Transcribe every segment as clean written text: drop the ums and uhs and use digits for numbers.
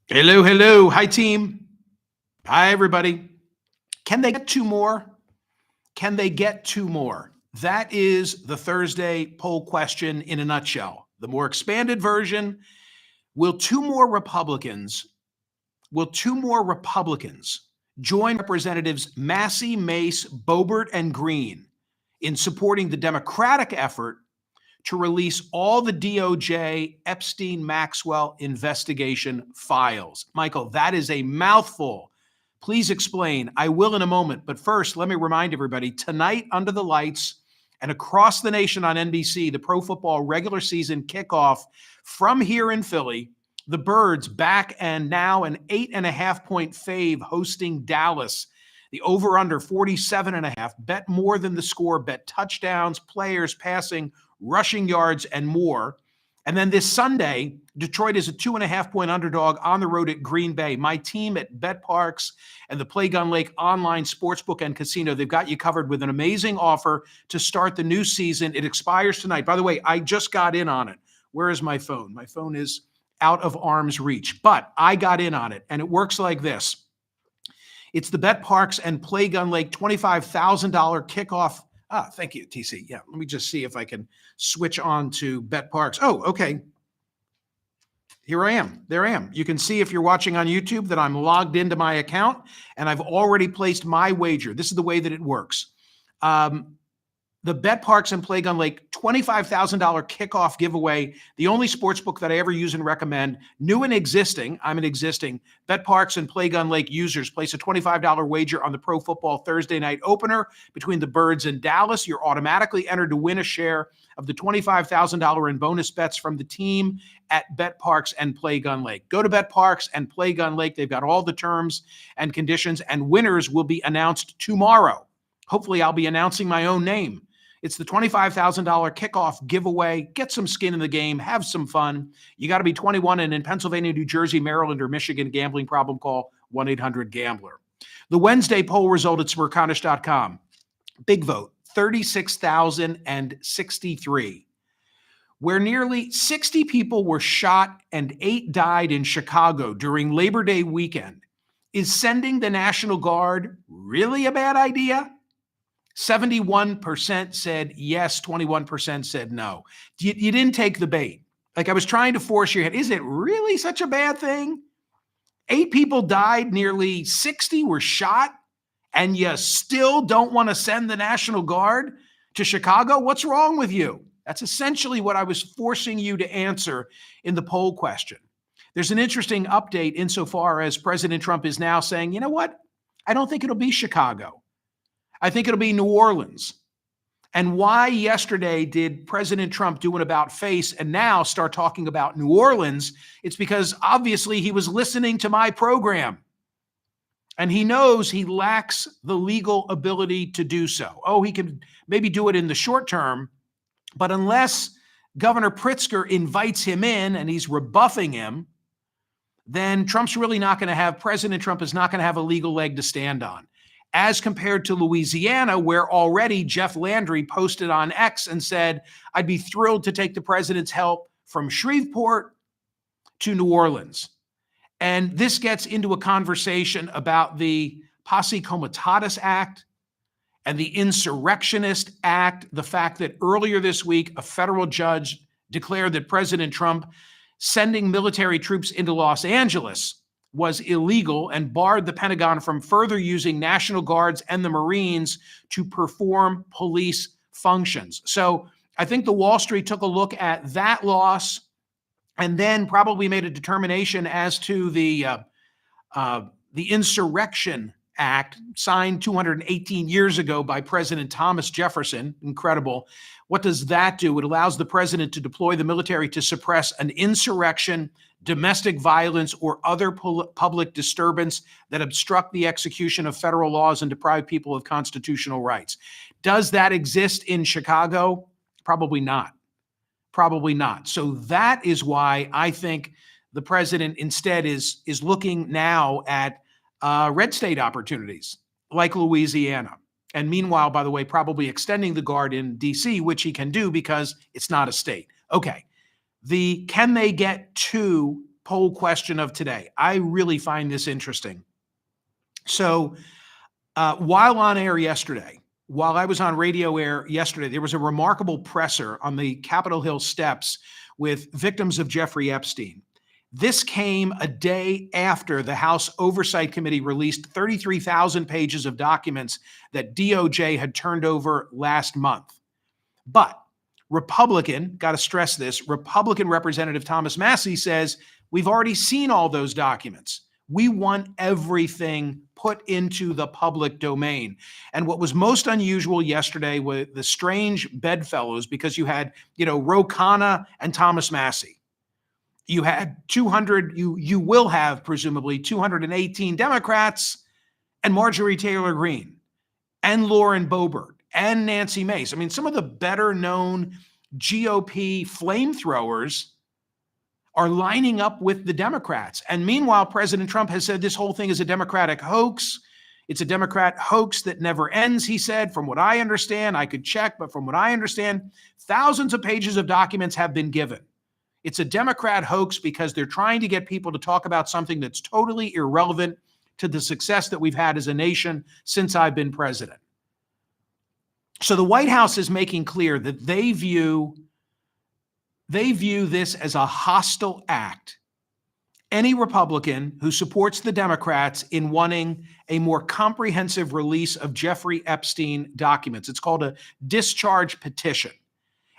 Hello, hello. Hi, team. Hi, everybody. Can they get two more? Can they get two more? That is the Thursday poll question in a nutshell. The more expanded version, will will two more Republicans join Representatives Massey, Mace, Boebert, and Green in supporting the Democratic effort to release all the DOJ Epstein Maxwell investigation files? Michael, that is a mouthful. Please explain. I will in a moment. But first, let me remind everybody tonight, under the lights and across the nation on NBC, the pro football regular season kickoff from here in Philly. The Birds back and now an 8.5-point fave hosting Dallas. The over-under 47.5. Bet more than the score. Bet touchdowns, players, passing, rushing yards, and more. And then this Sunday, Detroit is a 2.5-point underdog on the road at Green Bay. My team at BetParks and the Play Gun Lake online sportsbook and casino, they've got you covered with an amazing offer to start the new season. It expires tonight. By the way, I just got in on it. Where is my phone? My phone is out of arm's reach, but I got in on it, and it works like this. It's the BetParks and Play Gun Lake $25,000 kickoff. Thank you, TC. Yeah, let me just see if I can switch on to BetParks. Oh, okay. Here I am. There I am. You can see if you're watching on YouTube that I'm logged into my account, and I've already placed my wager. This is the way that it works. The BetParks and Play Gun Lake $25,000 kickoff giveaway, the only sportsbook that I ever use and recommend, new and existing. I'm an existing BetParks and Play Gun Lake users. Place a $25 wager on the pro football Thursday night opener between the Birds and Dallas. You're automatically entered to win a share of the $25,000 in bonus bets from the team at BetParks and Play Gun Lake. Go to BetParks and Play Gun Lake. They've got all the terms and conditions, and winners will be announced tomorrow. Hopefully, I'll be announcing my own name. It's the $25,000 kickoff giveaway. Get some skin in the game. Have some fun. You got to be 21 and in Pennsylvania, New Jersey, Maryland, or Michigan. Gambling problem, call 1-800-GAMBLER. The Wednesday poll result at Smerconish.com. Big vote, 36,063. Where nearly 60 people were shot and 8 died in Chicago during Labor Day weekend. Is sending the National Guard really a bad idea? 71% said yes, 21% said no. You didn't take the bait. Like I was trying to force your hand. Is it really such a bad thing? 8 people died, nearly 60 were shot, and you still don't want to send the National Guard to Chicago? What's wrong with you? That's essentially what I was forcing you to answer in the poll question. There's an interesting update insofar as President Trump is now saying, you know what? I don't think it'll be Chicago. I think it'll be New Orleans. And why yesterday did President Trump do an about face and now start talking about New Orleans? It's because obviously he was listening to my program. And he knows he lacks the legal ability to do so. Oh, he could maybe do it in the short term, but unless Governor Pritzker invites him in and he's rebuffing him, then President Trump is not going to have a legal leg to stand on. As compared to Louisiana, where already Jeff Landry posted on X and said, I'd be thrilled to take the president's help from Shreveport to New Orleans. And this gets into a conversation about the Posse Comitatus Act and the Insurrectionist Act, the fact that earlier this week, a federal judge declared that President Trump sending military troops into Los Angeles was illegal and barred the Pentagon from further using National Guards and the Marines to perform police functions. So I think the Wall Street took a look at that loss and then probably made a determination as to the Insurrection Act, signed 218 years ago by President Thomas Jefferson. Incredible. What does that do? It allows the president to deploy the military to suppress an insurrection, domestic violence, or other public disturbance that obstruct the execution of federal laws and deprive people of constitutional rights. Does that exist in Chicago? Probably not. Probably not. So that is why I think the president instead is looking now at red state opportunities like Louisiana. And meanwhile, by the way, probably extending the guard in D.C., which he can do because it's not a state. Okay. Can they get two poll question of today. I really find this interesting. So while on air yesterday, while I was on radio air yesterday, there was a remarkable presser on the Capitol Hill steps with victims of Jeffrey Epstein. This came a day after the House Oversight Committee released 33,000 pages of documents that DOJ had turned over last month. But Republican, got to stress this, Republican Representative Thomas Massie says, we've already seen all those documents. We want everything put into the public domain. And what was most unusual yesterday were the strange bedfellows, because you had, Ro Khanna and Thomas Massie. You had 200, you will have presumably 218 Democrats and Marjorie Taylor Greene and Lauren Boebert and Nancy Mace. I mean, some of the better known GOP flamethrowers are lining up with the Democrats. And meanwhile, President Trump has said this whole thing is a Democratic hoax. It's a Democrat hoax that never ends, he said. From what I understand, I could check, but from what I understand, thousands of pages of documents have been given. It's a Democrat hoax because they're trying to get people to talk about something that's totally irrelevant to the success that we've had as a nation since I've been president. So the White House is making clear that they view this as a hostile act. Any Republican who supports the Democrats in wanting a more comprehensive release of Jeffrey Epstein documents. It's called a discharge petition.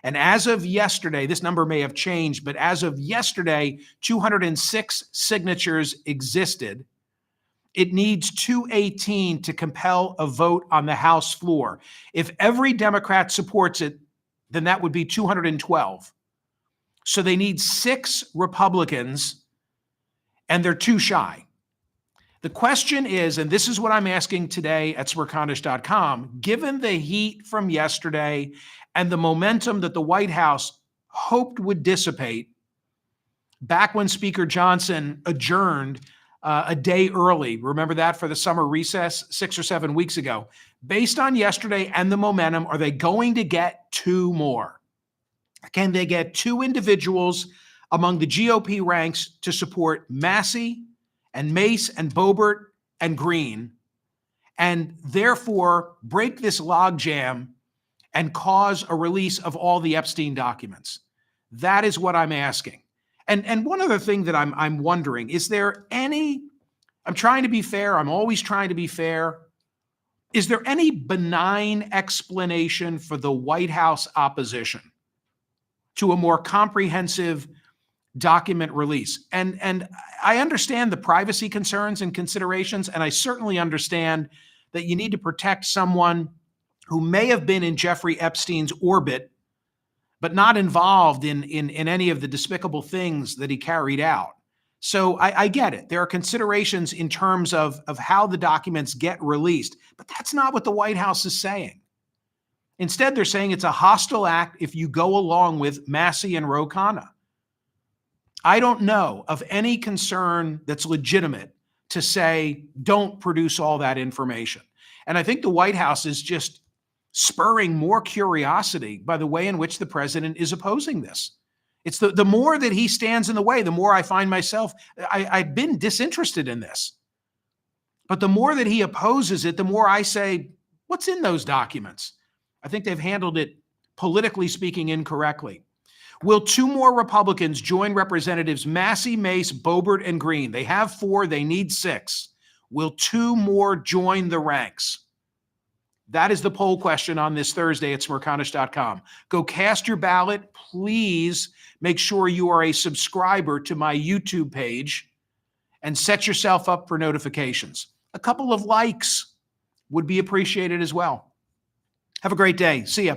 And as of yesterday, this number may have changed, but as of yesterday, 206 signatures existed. It needs 218 to compel a vote on the House floor. If every Democrat supports it, then that would be 212. So they need 6 Republicans, and they're too shy. The question is, and this is what I'm asking today at Smerconish.com, given the heat from yesterday and the momentum that the White House hoped would dissipate back when Speaker Johnson adjourned a day early, remember that, for the summer recess 6 or 7 weeks ago. Based on yesterday and the momentum, are they going to get 2 more? Can they get 2 individuals among the GOP ranks to support Massie and Mace and Boebert and Greene, and therefore break this logjam and cause a release of all the Epstein documents? That is what I'm asking. And one other thing that I'm wondering, is there any, I'm trying to be fair, I'm always trying to be fair, is there any benign explanation for the White House opposition to a more comprehensive document release? And I understand the privacy concerns and considerations, and I certainly understand that you need to protect someone who may have been in Jeffrey Epstein's orbit, but not involved in any of the despicable things that he carried out. So I get it. There are considerations in terms of how the documents get released, but that's not what the White House is saying. Instead, they're saying it's a hostile act if you go along with Massie and Ro Khanna. I don't know of any concern that's legitimate to say, don't produce all that information. And I think the White House is just spurring more curiosity by the way in which the president is opposing this. It's the more that he stands in the way, the more I find myself, I've been disinterested in this. But the more that he opposes it, the more I say, what's in those documents? I think they've handled it, politically speaking, incorrectly. Will 2 more Republicans join Representatives Massie, Mace, Boebert, and Greene? They have 4, they need 6. Will 2 more join the ranks? That is the poll question on this Thursday at Smerconish.com. Go cast your ballot. Please make sure you are a subscriber to my YouTube page and set yourself up for notifications. A couple of likes would be appreciated as well. Have a great day. See ya.